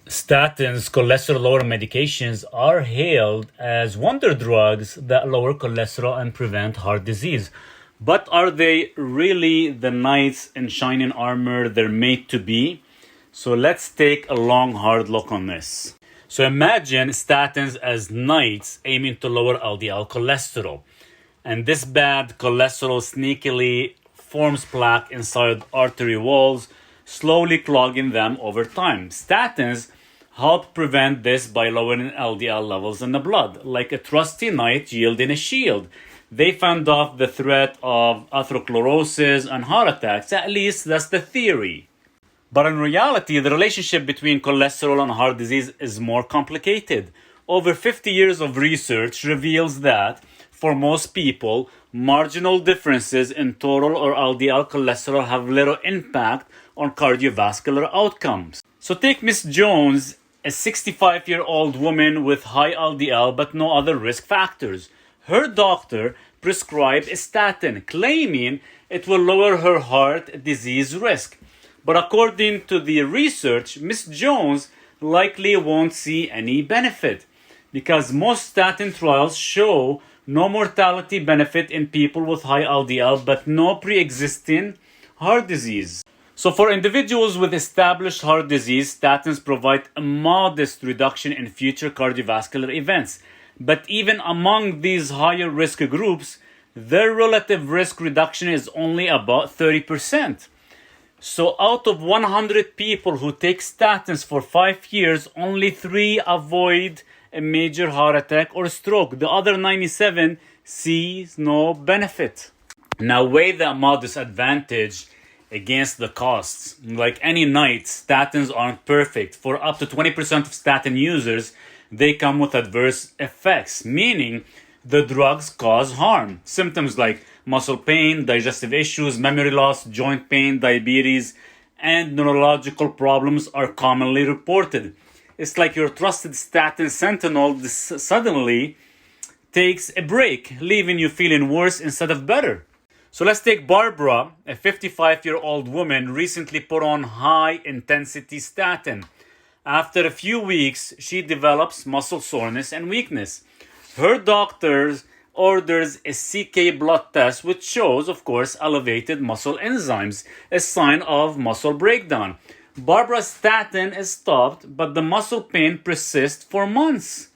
Statins, cholesterol-lowering medications, are hailed as wonder drugs that lower cholesterol and prevent heart disease. But are they really the knights in shining armor they're made to be? So let's take a long, hard look on this. So imagine statins as knights aiming to lower LDL cholesterol. And this bad cholesterol sneakily forms plaque inside artery walls, slowly clogging them over time. Statins help prevent this by lowering LDL levels in the blood, like a trusty knight yielding a shield. They fend off the threat of atherosclerosis and heart attacks. At least that's the theory. But in reality, the relationship between cholesterol and heart disease is more complicated. Over 50 years of research reveals that, for most people, marginal differences in total or LDL cholesterol have little impact on cardiovascular outcomes. So take Miss Jones, a 65-year-old woman with high LDL but no other risk factors. Her doctor prescribed a statin, claiming it will lower her heart disease risk. But according to the research, Miss Jones likely won't see any benefit because most statin trials show no mortality benefit in people with high LDL but no pre-existing heart disease. So for individuals with established heart disease, statins provide a modest reduction in future cardiovascular events. But even among these higher risk groups, their relative risk reduction is only about 30%. So out of 100 people who take statins for 5 years, only 3 avoid a major heart attack or stroke. The other 97 sees no benefit. Now weigh that modest advantage against the costs. Like any knight, statins aren't perfect. For up to 20% of statin users, they come with adverse effects, meaning the drugs cause harm. Symptoms like muscle pain, digestive issues, memory loss, joint pain, diabetes, and neurological problems are commonly reported. It's like your trusted statin sentinel suddenly takes a break, leaving you feeling worse instead of better. So let's take Barbara, a 55-year-old woman, recently put on high-intensity statin. After a few weeks, she develops muscle soreness and weakness. Her doctor orders a CK blood test, which shows, of course, elevated muscle enzymes, a sign of muscle breakdown. Barbara's statin is stopped, but the muscle pain persists for months.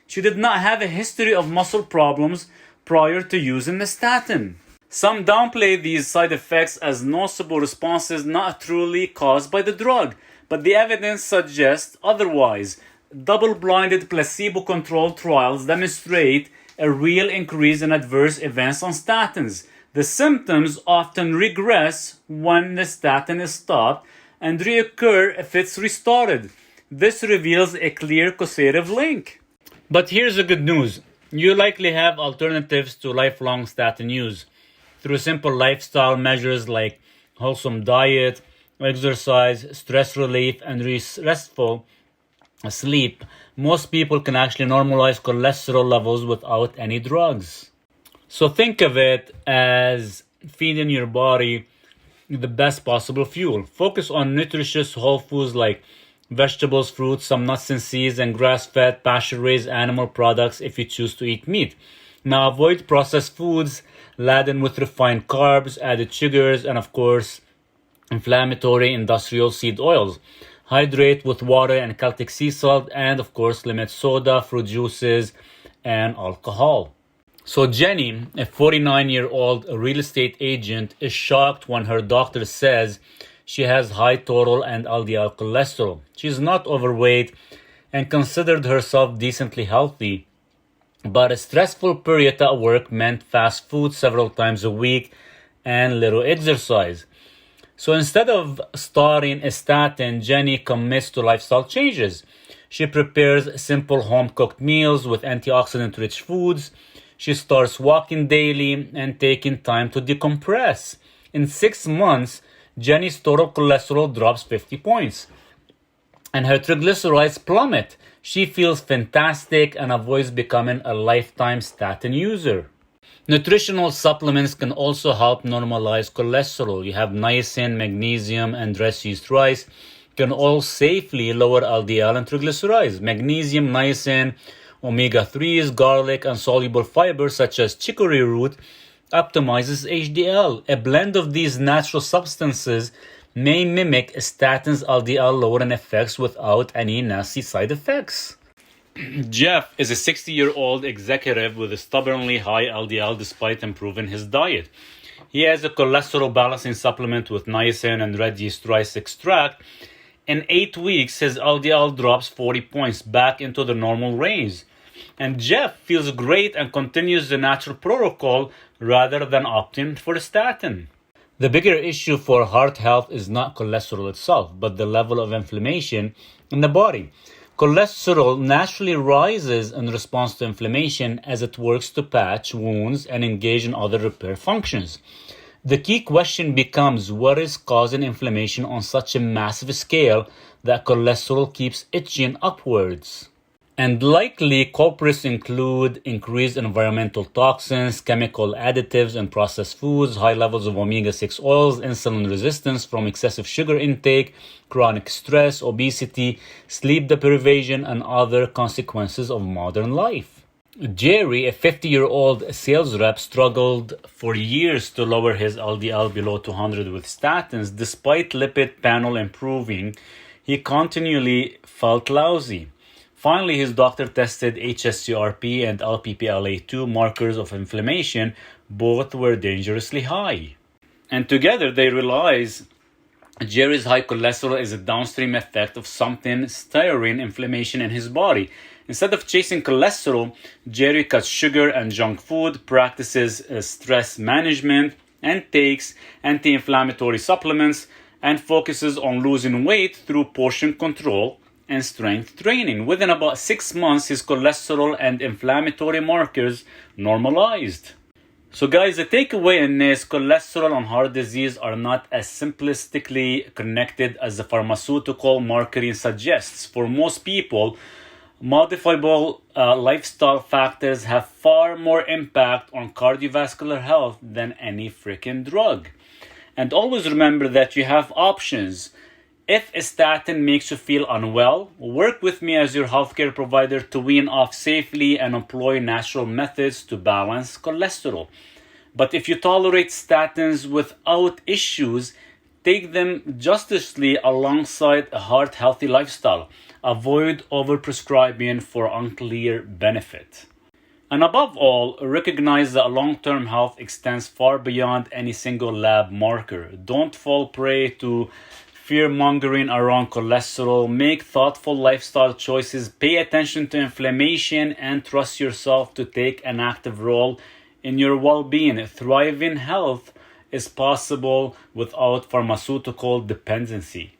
She did not have a history of muscle problems prior to using the statin. Some downplay these side effects as nocebo responses not truly caused by the drug, but the evidence suggests otherwise. Double-blinded placebo-controlled trials demonstrate a real increase in adverse events on statins. The symptoms often regress when the statin is stopped and reoccur if it's restarted. This reveals a clear causative link. But here's the good news. You likely have alternatives to lifelong statin use. Through simple lifestyle measures like wholesome diet, exercise, stress relief, and restful sleep, most people can actually normalize cholesterol levels without any drugs. So think of it as feeding your body the best possible fuel. Focus on nutritious whole foods like vegetables, fruits, some nuts and seeds, and grass-fed, pasture-raised animal products if you choose to eat meat. Now avoid processed foods laden with refined carbs, added sugars, and of course, inflammatory industrial seed oils. Hydrate with water and Celtic sea salt, and of course, limit soda, fruit juices, and alcohol. So Jenny, a 49-year-old real estate agent, is shocked when her doctor says she has high total and LDL cholesterol. She's not overweight and considered herself decently healthy. But a stressful period at work meant fast food several times a week and little exercise. So instead of starting a statin, Jenny commits to lifestyle changes. She prepares simple home-cooked meals with antioxidant-rich foods. She starts walking daily and taking time to decompress. In 6 months, Jenny's total cholesterol drops 50 points. And her triglycerides plummet. She feels fantastic and avoids becoming a lifetime statin user. Nutritional supplements can also help normalize cholesterol. You have niacin, magnesium, and dressed yeast rice can all safely lower LDL and triglycerides. Magnesium, niacin, omega-3s, garlic, and soluble fibers such as chicory root optimizes HDL. A blend of these natural substances may mimic statins' LDL lowering effects without any nasty side effects. Jeff is a 60-year-old executive with a stubbornly high LDL despite improving his diet. He has a cholesterol balancing supplement with niacin and red yeast rice extract. In 8 weeks, his LDL drops 40 points back into the normal range. And Jeff feels great and continues the natural protocol rather than opting for a statin. The bigger issue for heart health is not cholesterol itself, but the level of inflammation in the body. Cholesterol naturally rises in response to inflammation as it works to patch wounds and engage in other repair functions. The key question becomes what is causing inflammation on such a massive scale that cholesterol keeps itching upwards? And likely culprits include increased environmental toxins, chemical additives in processed foods, high levels of omega-6 oils, insulin resistance from excessive sugar intake, chronic stress, obesity, sleep deprivation, and other consequences of modern life. Jerry, a 50-year-old sales rep, struggled for years to lower his LDL below 200 with statins. Despite lipid panel improving, he continually felt lousy. Finally, his doctor tested hsCRP and LPPLA2 markers of inflammation. Both were dangerously high. And together they realized Jerry's high cholesterol is a downstream effect of something stirring inflammation in his body. Instead of chasing cholesterol, Jerry cuts sugar and junk food, practices stress management, and takes anti-inflammatory supplements, and focuses on losing weight through portion control and strength training. Within about 6 months, his cholesterol and inflammatory markers normalized. So guys, the takeaway in this, cholesterol and heart disease are not as simplistically connected as the pharmaceutical marketing suggests. For most people, modifiable lifestyle factors have far more impact on cardiovascular health than any freaking drug. And always remember that you have options. If a statin makes you feel unwell, work with me as your healthcare provider to wean off safely and employ natural methods to balance cholesterol. But if you tolerate statins without issues, take them judiciously alongside a heart-healthy lifestyle. Avoid overprescribing for unclear benefit. And above all, recognize that long-term health extends far beyond any single lab marker. Don't fall prey to fear-mongering around cholesterol. Make thoughtful lifestyle choices, pay attention to inflammation, and trust yourself to take an active role in your well-being. Thriving health is possible without pharmaceutical dependency.